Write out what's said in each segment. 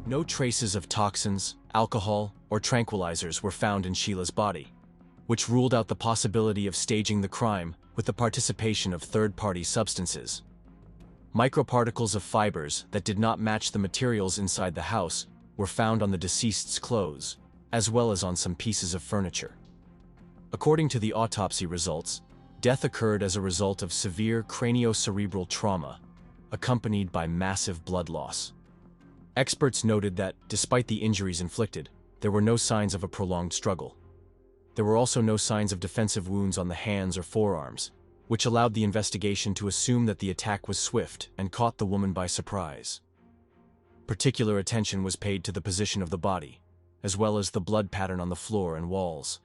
No traces of toxins, alcohol, or tranquilizers were found in Sheila's body, which ruled out the possibility of staging the crime with the participation of third-party substances. Microparticles of fibers that did not match the materials inside the house were found on the deceased's clothes, as well as on some pieces of furniture. According to the autopsy results, death occurred as a result of severe craniocerebral trauma, accompanied by massive blood loss. Experts noted that, despite the injuries inflicted, there were no signs of a prolonged struggle. There were also no signs of defensive wounds on the hands or forearms, which allowed the investigation to assume that the attack was swift and caught the woman by surprise. Particular attention was paid to the position of the body, as well as the blood pattern on the floor and walls.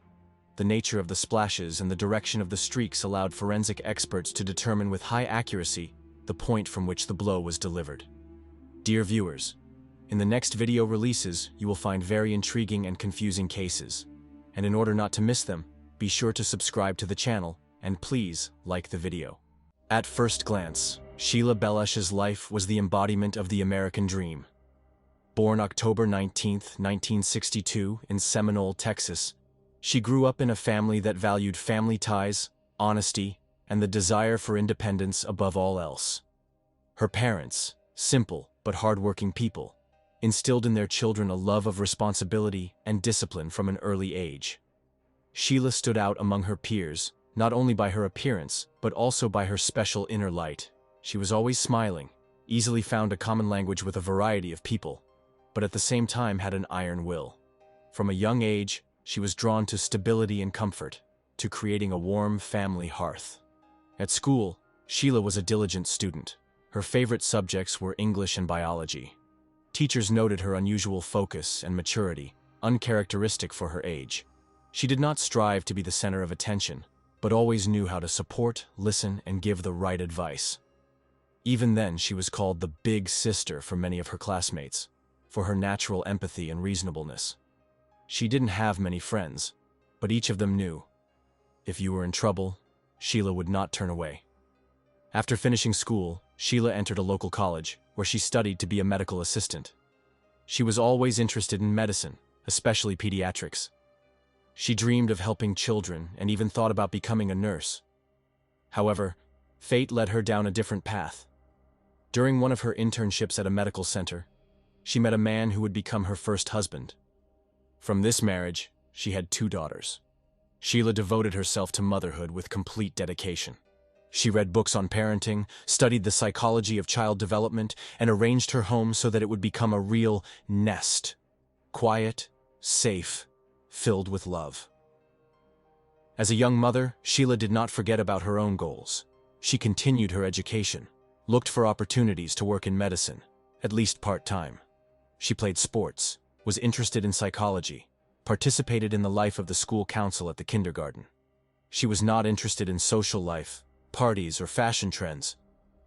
The nature of the splashes and the direction of the streaks allowed forensic experts to determine with high accuracy the point from which the blow was delivered. Dear viewers, in the next video releases, you will find very intriguing and confusing cases. And in order not to miss them, be sure to subscribe to the channel and please like the video. At first glance, Sheila Belash's life was the embodiment of the American dream. Born October 19, 1962 in Seminole, Texas, she grew up in a family that valued family ties, honesty, and the desire for independence above all else. Her parents, simple but hardworking people, instilled in their children a love of responsibility and discipline from an early age. Sheila stood out among her peers, not only by her appearance, but also by her special inner light. She was always smiling, easily found a common language with a variety of people, but at the same time had an iron will. From a young age, she was drawn to stability and comfort, to creating a warm family hearth. At school, Sheila was a diligent student. Her favorite subjects were English and biology. Teachers noted her unusual focus and maturity, uncharacteristic for her age. She did not strive to be the center of attention, but always knew how to support, listen, and give the right advice. Even then, she was called the big sister for many of her classmates, for her natural empathy and reasonableness. She didn't have many friends, but each of them knew, if you were in trouble, Sheila would not turn away. After finishing school, Sheila entered a local college, where she studied to be a medical assistant. She was always interested in medicine, especially pediatrics. She dreamed of helping children and even thought about becoming a nurse. However, fate led her down a different path. During one of her internships at a medical center, she met a man who would become her first husband. From this marriage, she had 2 daughters. Sheila devoted herself to motherhood with complete dedication. She read books on parenting, studied the psychology of child development, and arranged her home so that it would become a real nest. Quiet, safe, filled with love. As a young mother, Sheila did not forget about her own goals. She continued her education, looked for opportunities to work in medicine, at least part-time. She played sports, was interested in psychology, participated in the life of the school council at the kindergarten. She was not interested in social life, parties, or fashion trends.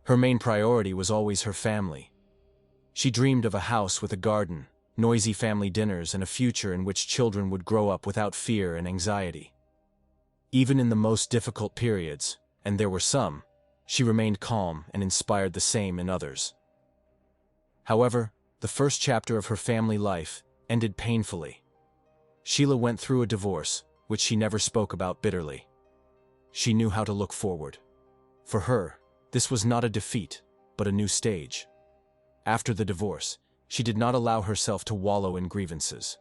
Her main priority was always her family. She dreamed of a house with a garden, noisy family dinners, and a future in which children would grow up without fear and anxiety. Even in the most difficult periods, and there were some, she remained calm and inspired the same in others. However, the first chapter of her family life ended painfully. Sheila went through a divorce, which she never spoke about bitterly. She knew how to look forward. For her, this was not a defeat, but a new stage. After the divorce, she did not allow herself to wallow in grievances.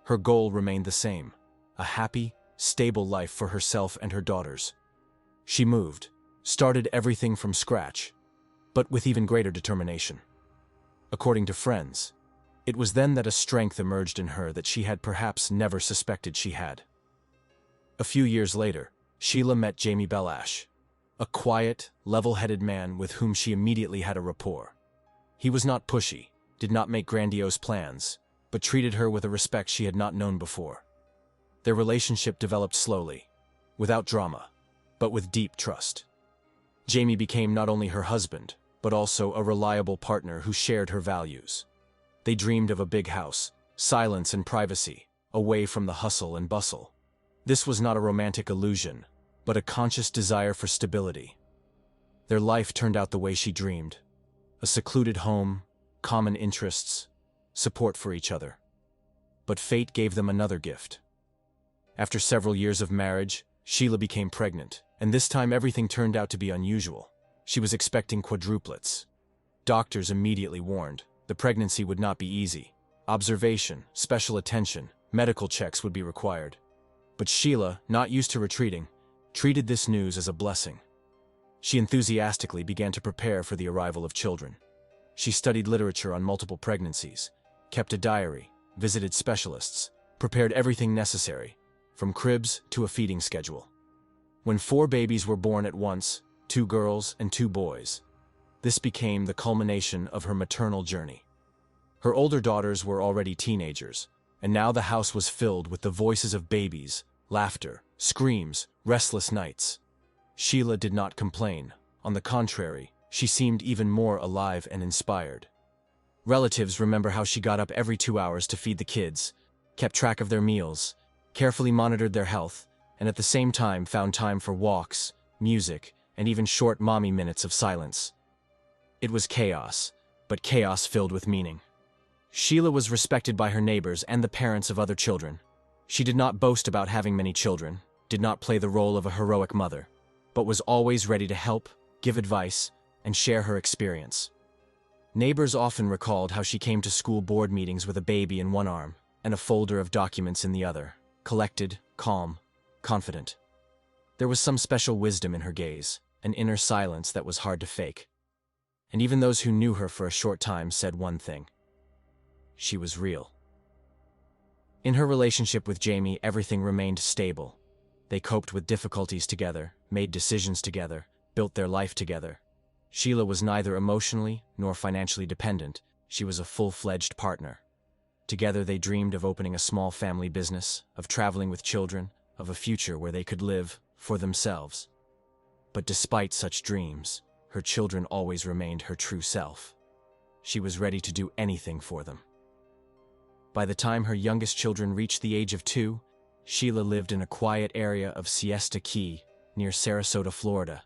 Her goal remained the same, a happy, stable life for herself and her daughters. She moved, started everything from scratch, but with even greater determination. According to friends, it was then that a strength emerged in her that she had perhaps never suspected she had. A few years later, Sheila met Jamie Belash, a quiet, level-headed man with whom she immediately had a rapport. He was not pushy, did not make grandiose plans, but treated her with a respect she had not known before. Their relationship developed slowly, without drama, but with deep trust. Jamie became not only her husband, but also a reliable partner who shared her values. They dreamed of a big house, silence and privacy, away from the hustle and bustle. This was not a romantic illusion, but a conscious desire for stability. Their life turned out the way she dreamed. A secluded home, common interests, support for each other. But fate gave them another gift. After several years of marriage, Sheila became pregnant, and this time everything turned out to be unusual. She was expecting quadruplets. Doctors immediately warned the pregnancy would not be easy. Observation, special attention, medical checks would be required. But Sheila, not used to retreating, treated this news as a blessing. She enthusiastically began to prepare for the arrival of children. She studied literature on multiple pregnancies, kept a diary, visited specialists, prepared everything necessary, from cribs to a feeding schedule. When 4 babies were born at once, 2 girls and 2 boys, this became the culmination of her maternal journey. Her older daughters were already teenagers, and now the house was filled with the voices of babies, laughter, screams, restless nights. Sheila did not complain. On the contrary, she seemed even more alive and inspired. Relatives remember how she got up every 2 hours to feed the kids, kept track of their meals, carefully monitored their health, and at the same time found time for walks, music, and even short mommy minutes of silence. It was chaos, but chaos filled with meaning. Sheila was respected by her neighbors and the parents of other children. She did not boast about having many children, did not play the role of a heroic mother, but was always ready to help, give advice, and share her experience. Neighbors often recalled how she came to school board meetings with a baby in one arm and a folder of documents in the other, collected, calm, confident. There was some special wisdom in her gaze, an inner silence that was hard to fake. And even those who knew her for a short time said one thing: she was real. In her relationship with Jamie, everything remained stable. They coped with difficulties together, made decisions together, built their life together. Sheila was neither emotionally nor financially dependent. She was a full-fledged partner. Together they dreamed of opening a small family business, of traveling with children, of a future where they could live for themselves. But despite such dreams, her children always remained her true self. She was ready to do anything for them. By the time her youngest children reached the age of 2, Sheila lived in a quiet area of Siesta Key, near Sarasota, Florida.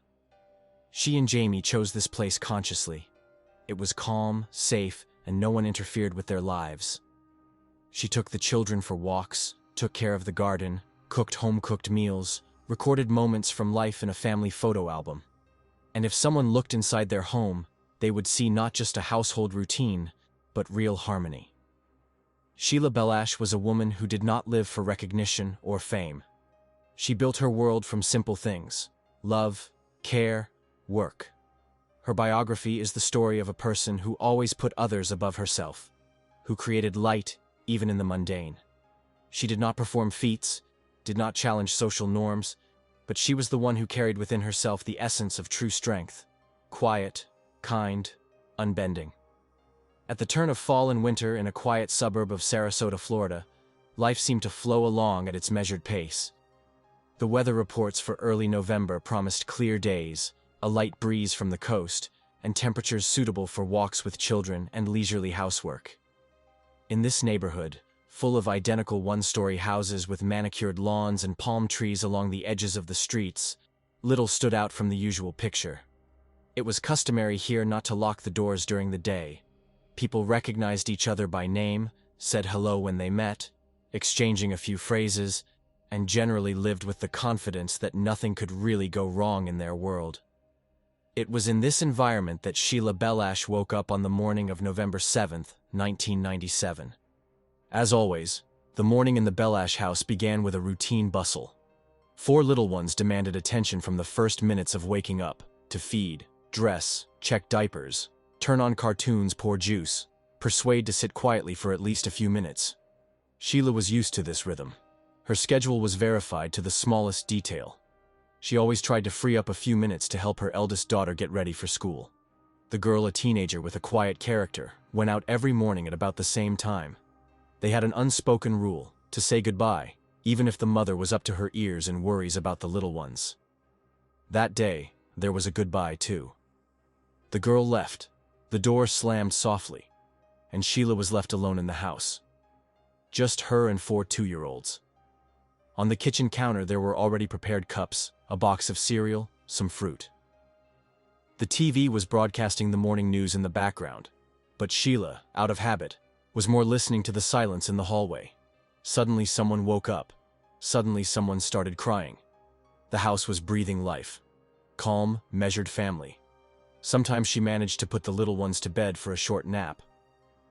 She and Jamie chose this place consciously. It was calm, safe, and no one interfered with their lives. She took the children for walks, took care of the garden, cooked home-cooked meals, recorded moments from life in a family photo album. And if someone looked inside their home, they would see not just a household routine, but real harmony. Sheila Belash was a woman who did not live for recognition or fame. She built her world from simple things: love, care, work. Her biography is the story of a person who always put others above herself, who created light even in the mundane. She did not perform feats, did not challenge social norms, but she was the one who carried within herself the essence of true strength: quiet, kind, unbending. At the turn of fall and winter in a quiet suburb of Sarasota, Florida, life seemed to flow along at its measured pace. The weather reports for early November promised clear days, a light breeze from the coast, and temperatures suitable for walks with children and leisurely housework. In this neighborhood, full of identical one-story houses with manicured lawns and palm trees along the edges of the streets, little stood out from the usual picture. It was customary here not to lock the doors during the day. People recognized each other by name, said hello when they met, exchanging a few phrases, and generally lived with the confidence that nothing could really go wrong in their world. It was in this environment that Sheila Belash woke up on the morning of November 7th, 1997. As always, the morning in the Belash house began with a routine bustle. 4 little ones demanded attention from the first minutes of waking up: to feed, dress, check diapers, turn on cartoons, pour juice, persuade to sit quietly for at least a few minutes. Sheila was used to this rhythm. Her schedule was verified to the smallest detail. She always tried to free up a few minutes to help her eldest daughter get ready for school. The girl, a teenager with a quiet character, went out every morning at about the same time. They had an unspoken rule: to say goodbye, even if the mother was up to her ears in worries about the little ones. That day, there was a goodbye too. The girl left, the door slammed softly, and Sheila was left alone in the house. Just her and 4 2-year-olds. On the kitchen counter there were already prepared cups, a box of cereal, some fruit. The TV was broadcasting the morning news in the background, but Sheila, out of habit, was more listening to the silence in the hallway. Suddenly someone woke up. Suddenly someone started crying. The house was breathing life. Calm, measured family. Sometimes she managed to put the little ones to bed for a short nap.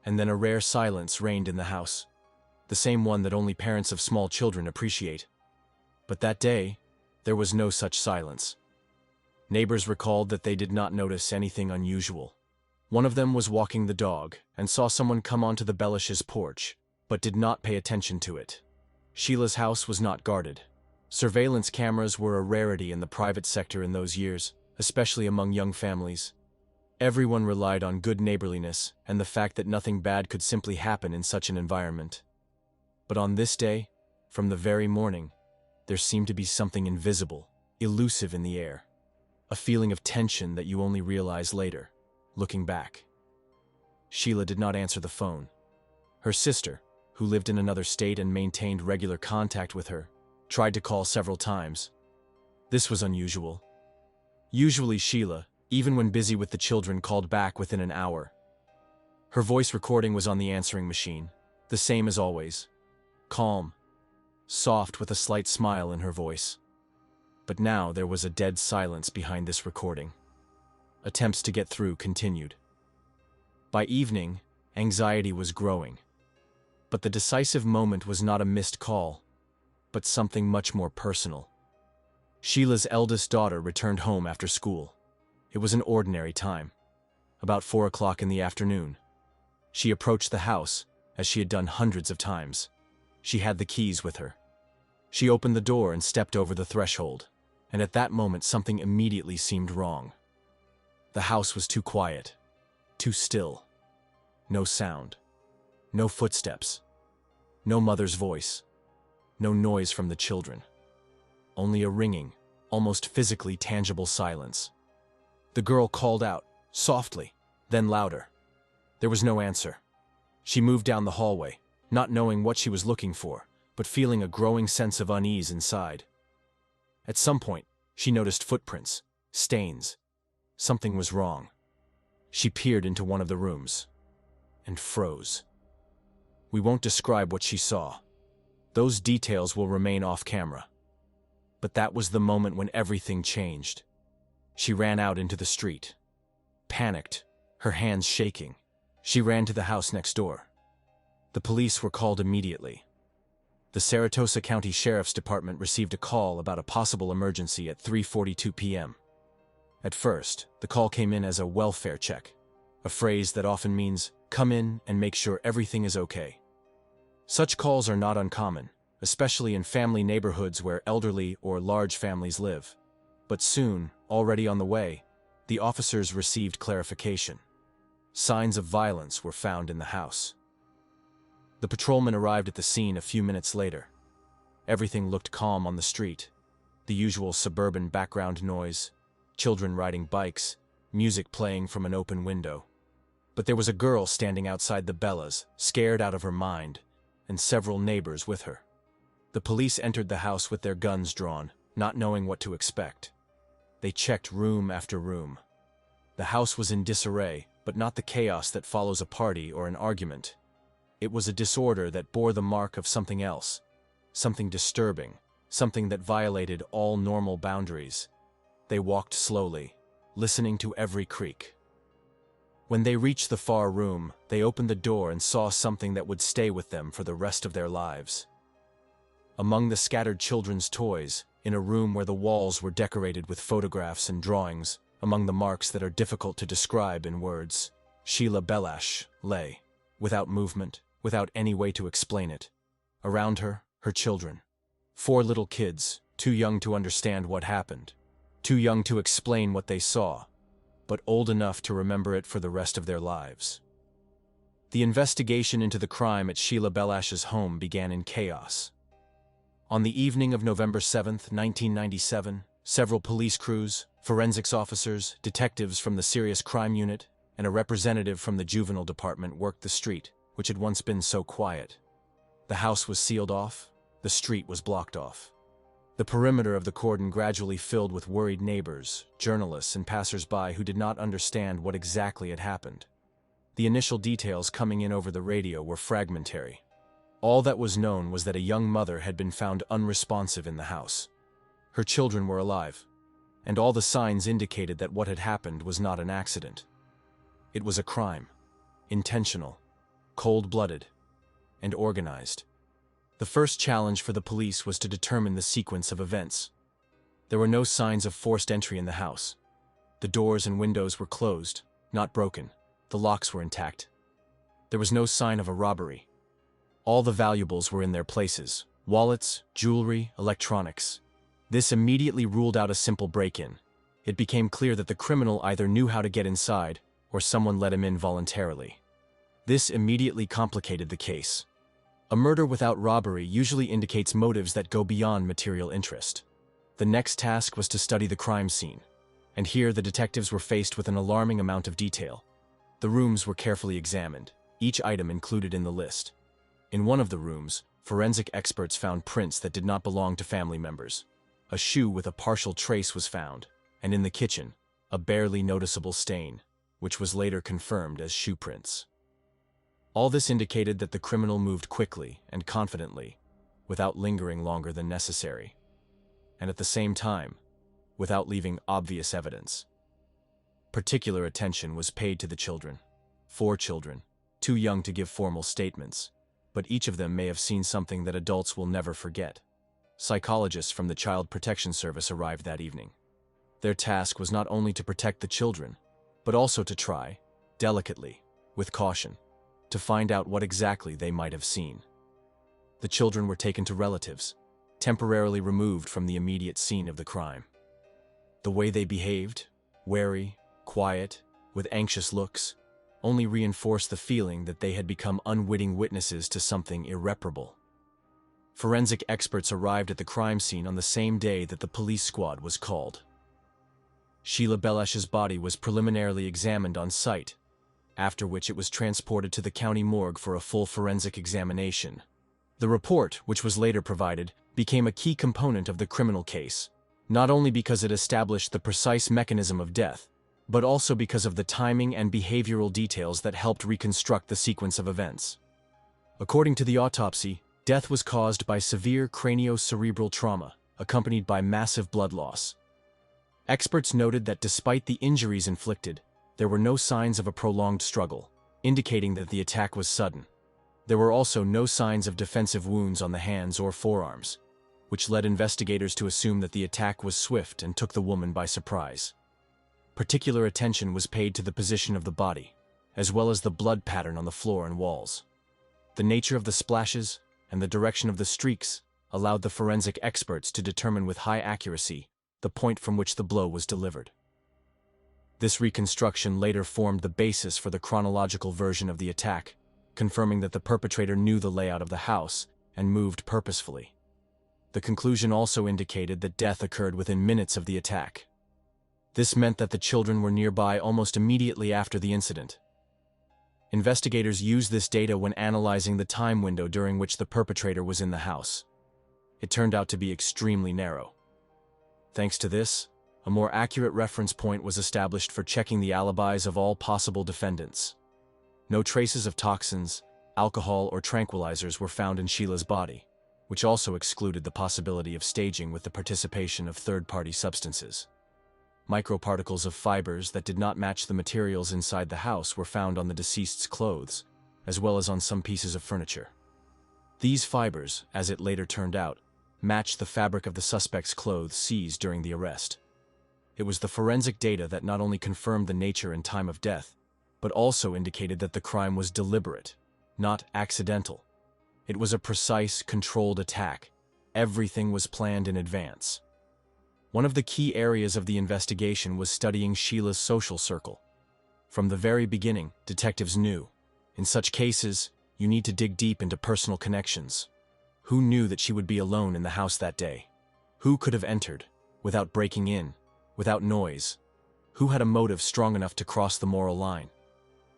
And then a rare silence reigned in the house. The same one that only parents of small children appreciate. But that day, there was no such silence. Neighbors recalled that they did not notice anything unusual. One of them was walking the dog and saw someone come onto the Belish's porch, but did not pay attention to it. Sheila's house was not guarded. Surveillance cameras were a rarity in the private sector in those years, especially among young families. Everyone relied on good neighborliness and the fact that nothing bad could simply happen in such an environment. But on this day, from the very morning, there seemed to be something invisible, elusive in the air. A feeling of tension that you only realize later, looking back. Sheila did not answer the phone. Her sister, who lived in another state and maintained regular contact with her, tried to call several times. This was unusual. Usually Sheila, even when busy with the children, called back within an hour. Her voice recording was on the answering machine, the same as always. Calm, soft with a slight smile in her voice. But now there was a dead silence behind this recording. Attempts to get through continued. By evening, anxiety was growing. But the decisive moment was not a missed call, but something much more personal. Sheila's eldest daughter returned home after school. It was an ordinary time, about 4 o'clock in the afternoon. She approached the house, as she had done hundreds of times. She had the keys with her. She opened the door and stepped over the threshold, and at that moment something immediately seemed wrong. The house was too quiet, too still. No sound, no footsteps, no mother's voice, no noise from the children. Only a ringing, almost physically tangible silence. The girl called out, softly, then louder. There was no answer. She moved down the hallway, not knowing what she was looking for, but feeling a growing sense of unease inside. At some point, she noticed footprints, stains. Something was wrong. She peered into one of the rooms and froze. We won't describe what she saw. Those details will remain off camera. But that was the moment when everything changed. She ran out into the street. Panicked, her hands shaking, she ran to the house next door. The police were called immediately. The Saratoga County Sheriff's Department received a call about a possible emergency at 3:42 p.m. At first, the call came in as a welfare check, a phrase that often means, come in and make sure everything is okay. Such calls are not uncommon, especially in family neighborhoods where elderly or large families live. But soon, already on the way, the officers received clarification. Signs of violence were found in the house. The patrolman arrived at the scene a few minutes later. Everything looked calm on the street. The usual suburban background noise, children riding bikes, music playing from an open window. But there was a girl standing outside the Bellas, scared out of her mind, and several neighbors with her. The police entered the house with their guns drawn, not knowing what to expect. They checked room after room. The house was in disarray, but not the chaos that follows a party or an argument. It was a disorder that bore the mark of something else, something disturbing, something that violated all normal boundaries. They walked slowly, listening to every creak. When they reached the far room, they opened the door and saw something that would stay with them for the rest of their lives. Among the scattered children's toys, in a room where the walls were decorated with photographs and drawings, among the marks that are difficult to describe in words, Sheila Belash lay, without movement, without any way to explain it. Around her, her children. 4 little kids, too young to understand what happened, too young to explain what they saw, but old enough to remember it for the rest of their lives. The investigation into the crime at Sheila Belash's home began in chaos. On the evening of November 7, 1997, several police crews, forensics officers, detectives from the Serious Crime Unit, and a representative from the Juvenile Department worked the street, which had once been so quiet. The house was sealed off, the street was blocked off. The perimeter of the cordon gradually filled with worried neighbors, journalists, and passers-by who did not understand what exactly had happened. The initial details coming in over the radio were fragmentary. All that was known was that a young mother had been found unresponsive in the house. Her children were alive, and all the signs indicated that what had happened was not an accident. It was a crime, intentional, cold-blooded, and organized. The first challenge for the police was to determine the sequence of events. There were no signs of forced entry in the house. The doors and windows were closed, not broken. The locks were intact. There was no sign of a robbery. All the valuables were in their places: wallets, jewelry, electronics. This immediately ruled out a simple break-in. It became clear that the criminal either knew how to get inside or someone let him in voluntarily. This immediately complicated the case. A murder without robbery usually indicates motives that go beyond material interest. The next task was to study the crime scene, and here the detectives were faced with an alarming amount of detail. The rooms were carefully examined, each item included in the list. In one of the rooms, forensic experts found prints that did not belong to family members. A shoe with a partial trace was found, and in the kitchen, a barely noticeable stain, which was later confirmed as shoe prints. All this indicated that the criminal moved quickly and confidently, without lingering longer than necessary, and at the same time, without leaving obvious evidence. Particular attention was paid to the children. 4 children, too young to give formal statements, but each of them may have seen something that adults will never forget. Psychologists from the Child Protection Service arrived that evening. Their task was not only to protect the children, but also to try, delicately, with caution, to find out what exactly they might have seen. The children were taken to relatives, temporarily removed from the immediate scene of the crime. The way they behaved, wary, quiet, with anxious looks, only reinforced the feeling that they had become unwitting witnesses to something irreparable. Forensic experts arrived at the crime scene on the same day that the police squad was called. Sheila Belesh's body was preliminarily examined on site, after which it was transported to the county morgue for a full forensic examination. The report, which was later provided, became a key component of the criminal case, not only because it established the precise mechanism of death, but also because of the timing and behavioral details that helped reconstruct the sequence of events. According to the autopsy, death was caused by severe craniocerebral trauma, accompanied by massive blood loss. Experts noted that despite the injuries inflicted, there were no signs of a prolonged struggle, indicating that the attack was sudden. There were also no signs of defensive wounds on the hands or forearms, which led investigators to assume that the attack was swift and took the woman by surprise. Particular attention was paid to the position of the body, as well as the blood pattern on the floor and walls. The nature of the splashes and the direction of the streaks allowed the forensic experts to determine with high accuracy the point from which the blow was delivered. This reconstruction later formed the basis for the chronological version of the attack, confirming that the perpetrator knew the layout of the house and moved purposefully. The conclusion also indicated that death occurred within minutes of the attack. This meant that the children were nearby almost immediately after the incident. Investigators used this data when analyzing the time window during which the perpetrator was in the house. It turned out to be extremely narrow. Thanks to this, a more accurate reference point was established for checking the alibis of all possible defendants. No traces of toxins, alcohol, or tranquilizers were found in Sheila's body, which also excluded the possibility of staging with the participation of third-party substances. Microparticles of fibers that did not match the materials inside the house were found on the deceased's clothes, as well as on some pieces of furniture. These fibers, as it later turned out, matched the fabric of the suspect's clothes seized during the arrest. It was the forensic data that not only confirmed the nature and time of death, but also indicated that the crime was deliberate, not accidental. It was a precise, controlled attack. Everything was planned in advance. One of the key areas of the investigation was studying Sheila's social circle. From the very beginning, detectives knew, in such cases, you need to dig deep into personal connections. Who knew that she would be alone in the house that day? Who could have entered, without breaking in, without noise? Who had a motive strong enough to cross the moral line?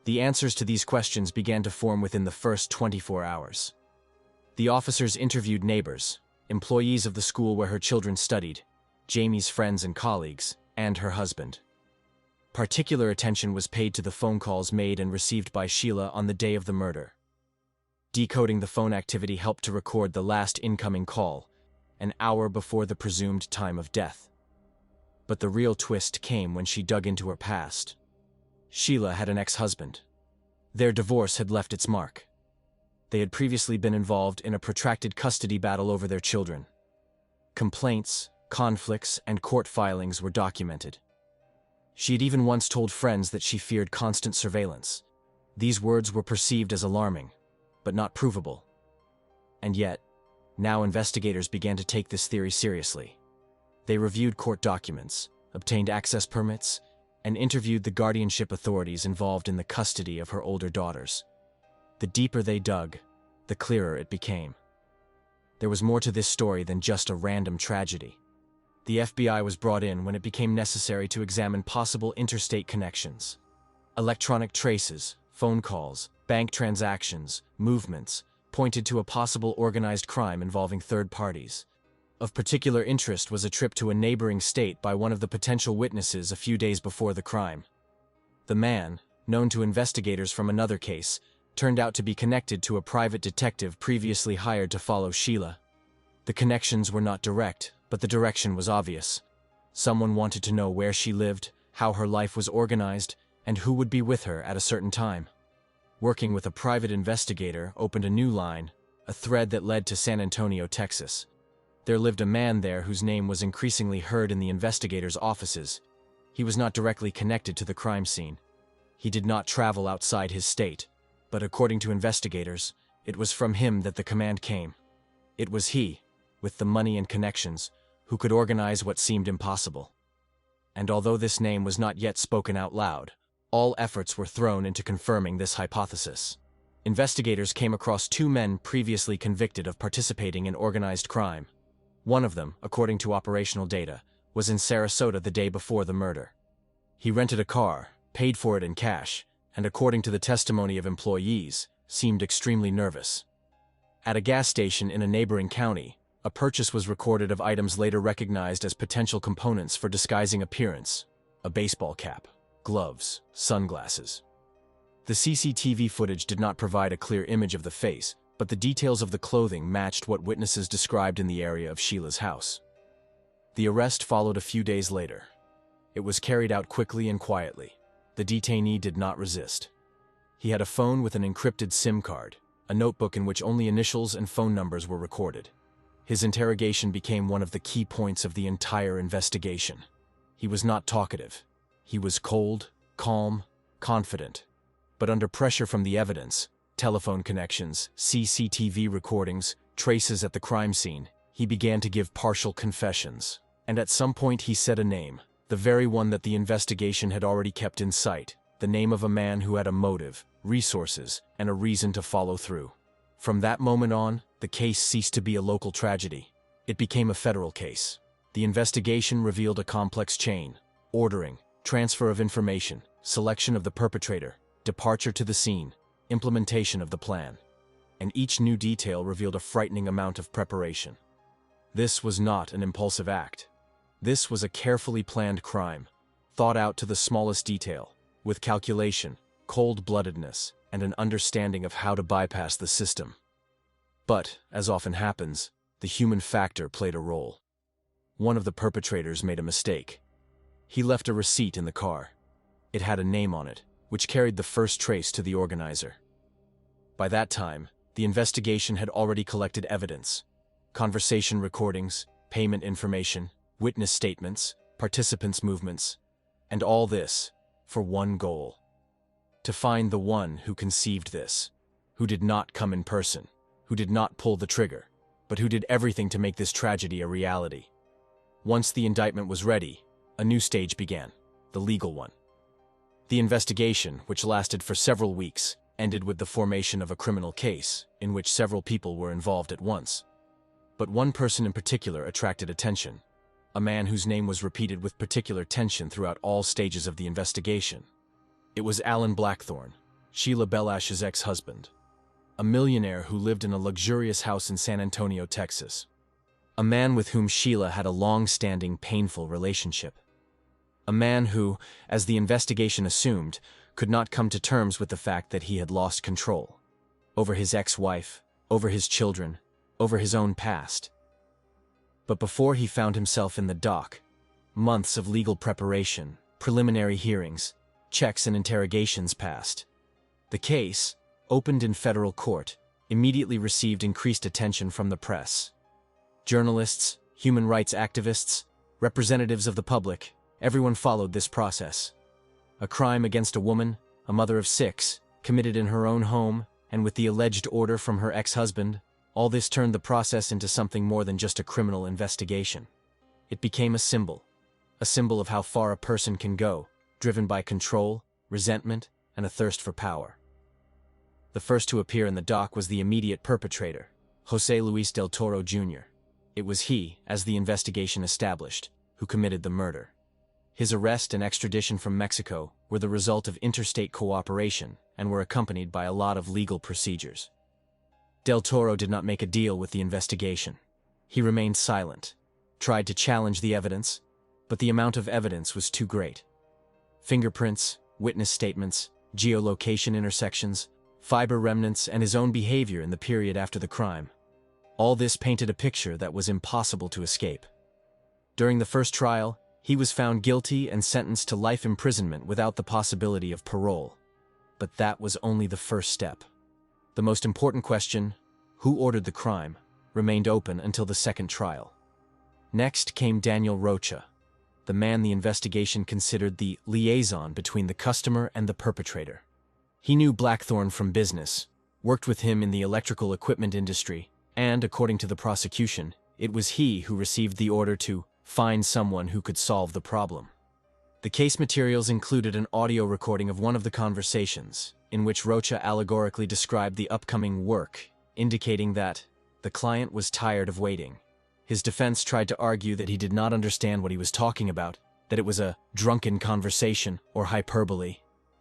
The answers to these questions began to form within the first 24 hours. The officers interviewed neighbors, employees of the school where her children studied, Jamie's friends and colleagues, and her husband. Particular attention was paid to the phone calls made and received by Sheila on the day of the murder. Decoding the phone activity helped to record the last incoming call, an hour before the presumed time of death. But the real twist came when she dug into her past. Sheila had an ex-husband. Their divorce had left its mark. They had previously been involved in a protracted custody battle over their children. Complaints, conflicts, and court filings were documented. She had even once told friends that she feared constant surveillance. These words were perceived as alarming, but not provable. And yet, now investigators began to take this theory seriously. They reviewed court documents, obtained access permits, and interviewed the guardianship authorities involved in the custody of her older daughters. The deeper they dug, the clearer it became. There was more to this story than just a random tragedy. The FBI was brought in when it became necessary to examine possible interstate connections. Electronic traces, phone calls, bank transactions, movements pointed to a possible organized crime involving third parties. Of particular interest was a trip to a neighboring state by one of the potential witnesses a few days before the crime. The man, known to investigators from another case, turned out to be connected to a private detective previously hired to follow Sheila. The connections were not direct, but the direction was obvious. Someone wanted to know where she lived, how her life was organized, and who would be with her at a certain time. Working with a private investigator opened a new line, a thread that led to San Antonio, Texas. There lived a man there whose name was increasingly heard in the investigators' offices. He was not directly connected to the crime scene. He did not travel outside his state, but according to investigators, it was from him that the command came. It was he, with the money and connections, who could organize what seemed impossible. And although this name was not yet spoken out loud, all efforts were thrown into confirming this hypothesis. Investigators came across two men previously convicted of participating in organized crime. One of them, according to operational data, was in Sarasota the day before the murder. He rented a car, paid for it in cash, and according to the testimony of employees, seemed extremely nervous. At a gas station in a neighboring county, a purchase was recorded of items later recognized as potential components for disguising appearance: a baseball cap, gloves, sunglasses. The CCTV footage did not provide a clear image of the face, but the details of the clothing matched what witnesses described in the area of Sheila's house. The arrest followed a few days later. It was carried out quickly and quietly. The detainee did not resist. He had a phone with an encrypted SIM card, a notebook in which only initials and phone numbers were recorded. His interrogation became one of the key points of the entire investigation. He was not talkative. He was cold, calm, confident. But under pressure from the evidence, telephone connections, CCTV recordings, traces at the crime scene, he began to give partial confessions. And at some point he said a name, the very one that the investigation had already kept in sight, the name of a man who had a motive, resources, and a reason to follow through. From that moment on, the case ceased to be a local tragedy. It became a federal case. The investigation revealed a complex chain: ordering, transfer of information, selection of the perpetrator, departure to the scene, implementation of the plan. And each new detail revealed a frightening amount of preparation. This was not an impulsive act. This was a carefully planned crime, thought out to the smallest detail, with calculation, cold-bloodedness, and an understanding of how to bypass the system. But, as often happens, the human factor played a role. One of the perpetrators made a mistake. He left a receipt in the car. It had a name on it, which carried the first trace to the organizer. By that time, the investigation had already collected evidence: conversation recordings, payment information, witness statements, participants' movements, and all this for one goal: to find the one who conceived this, who did not come in person, who did not pull the trigger, but who did everything to make this tragedy a reality. Once the indictment was ready, a new stage began, the legal one. The investigation, which lasted for several weeks, ended with the formation of a criminal case in which several people were involved at once. But one person in particular attracted attention, a man whose name was repeated with particular tension throughout all stages of the investigation. It was Alan Blackthorne, Sheila Bellash's ex-husband, a millionaire who lived in a luxurious house in San Antonio, Texas. A man with whom Sheila had a long-standing, painful relationship. A man who, as the investigation assumed, could not come to terms with the fact that he had lost control over his ex-wife, over his children, over his own past. But before he found himself in the dock, months of legal preparation, preliminary hearings, checks and interrogations passed. The case, opened in federal court, immediately received increased attention from the press. Journalists, human rights activists, representatives of the public, everyone followed this process. A crime against a woman, a mother of 6, committed in her own home, and with the alleged order from her ex-husband, all this turned the process into something more than just a criminal investigation. It became a symbol of how far a person can go, driven by control, resentment, and a thirst for power. The first to appear in the dock was the immediate perpetrator, José Luis del Toro Jr. It was he, as the investigation established, who committed the murder. His arrest and extradition from Mexico were the result of interstate cooperation and were accompanied by a lot of legal procedures. Del Toro did not make a deal with the investigation. He remained silent, tried to challenge the evidence, but the amount of evidence was too great. Fingerprints, witness statements, geolocation intersections, fiber remnants, and his own behavior in the period after the crime. All this painted a picture that was impossible to escape. During the first trial, he was found guilty and sentenced to life imprisonment without the possibility of parole. But that was only the first step. The most important question, who ordered the crime, remained open until the second trial. Next came Daniel Rocha, the man the investigation considered the liaison between the customer and the perpetrator. He knew Blackthorne from business, worked with him in the electrical equipment industry, and, according to the prosecution, it was he who received the order to find someone who could solve the problem. The case materials included an audio recording of one of the conversations, in which Rocha allegorically described the upcoming work, indicating that the client was tired of waiting. His defense tried to argue that he did not understand what he was talking about, that it was a drunken conversation or hyperbole.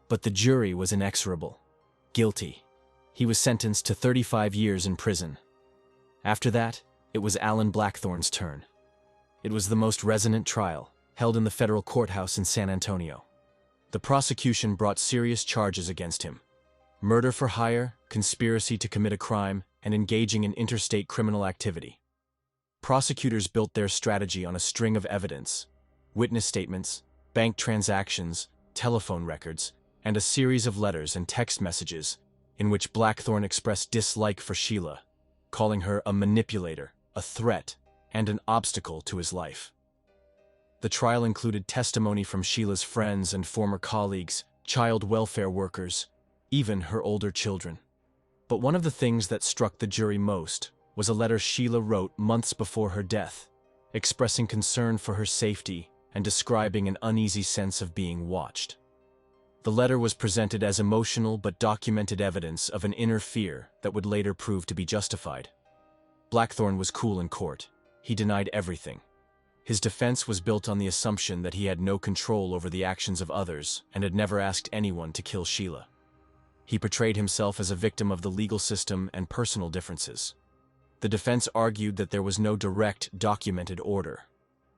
But the jury was inexorable. Guilty. He was sentenced to 35 years in prison. After that, it was Alan Blackthorne's turn. It was the most resonant trial, held in the federal courthouse in San Antonio. The prosecution brought serious charges against him: murder for hire, conspiracy to commit a crime, and engaging in interstate criminal activity. Prosecutors built their strategy on a string of evidence: witness statements, bank transactions, telephone records, and a series of letters and text messages in which Blackthorne expressed dislike for Sheila, calling her a manipulator, a threat, and an obstacle to his life. The trial included testimony from Sheila's friends and former colleagues, child welfare workers, even her older children. But one of the things that struck the jury most was a letter Sheila wrote months before her death, expressing concern for her safety and describing an uneasy sense of being watched. The letter was presented as emotional but documented evidence of an inner fear that would later prove to be justified. Blackthorne was cool in court. He denied everything. His defense was built on the assumption that he had no control over the actions of others and had never asked anyone to kill Sheila. He portrayed himself as a victim of the legal system and personal differences. The defense argued that there was no direct, documented order.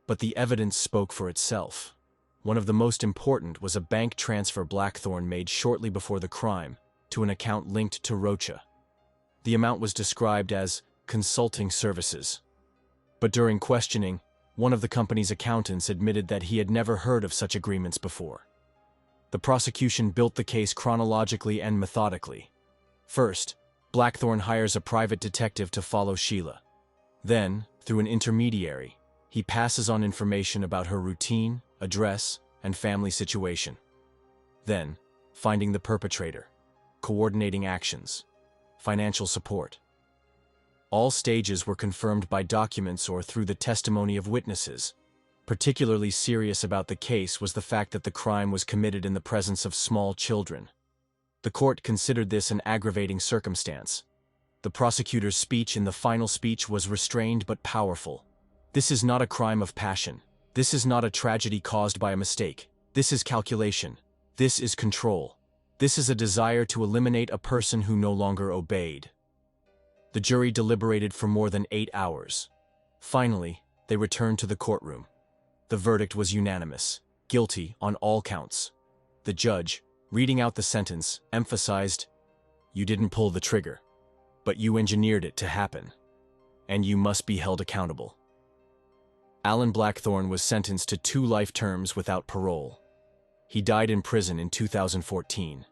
But the evidence spoke for itself. One of the most important was a bank transfer Blackthorne made shortly before the crime to an account linked to Rocha. The amount was described as consulting services. But during questioning, one of the company's accountants admitted that he had never heard of such agreements before. The prosecution built the case chronologically and methodically. First, Blackthorne hires a private detective to follow Sheila. Then, through an intermediary, he passes on information about her routine, address, and family situation. Then, finding the perpetrator, coordinating actions, financial support. All stages were confirmed by documents or through the testimony of witnesses. Particularly serious about the case was the fact that the crime was committed in the presence of small children. The court considered this an aggravating circumstance. The prosecutor's speech in the final speech was restrained but powerful. This is not a crime of passion. This is not a tragedy caused by a mistake. This is calculation. This is control. This is a desire to eliminate a person who no longer obeyed. The jury deliberated for more than 8 hours. Finally, they returned to the courtroom. The verdict was unanimous. guilty on all counts. The judge, reading out the sentence, emphasized, "You didn't pull the trigger, but you engineered it to happen, and you must be held accountable." Alan Blackthorne was sentenced to 2 life terms without parole. He died in prison in 2014.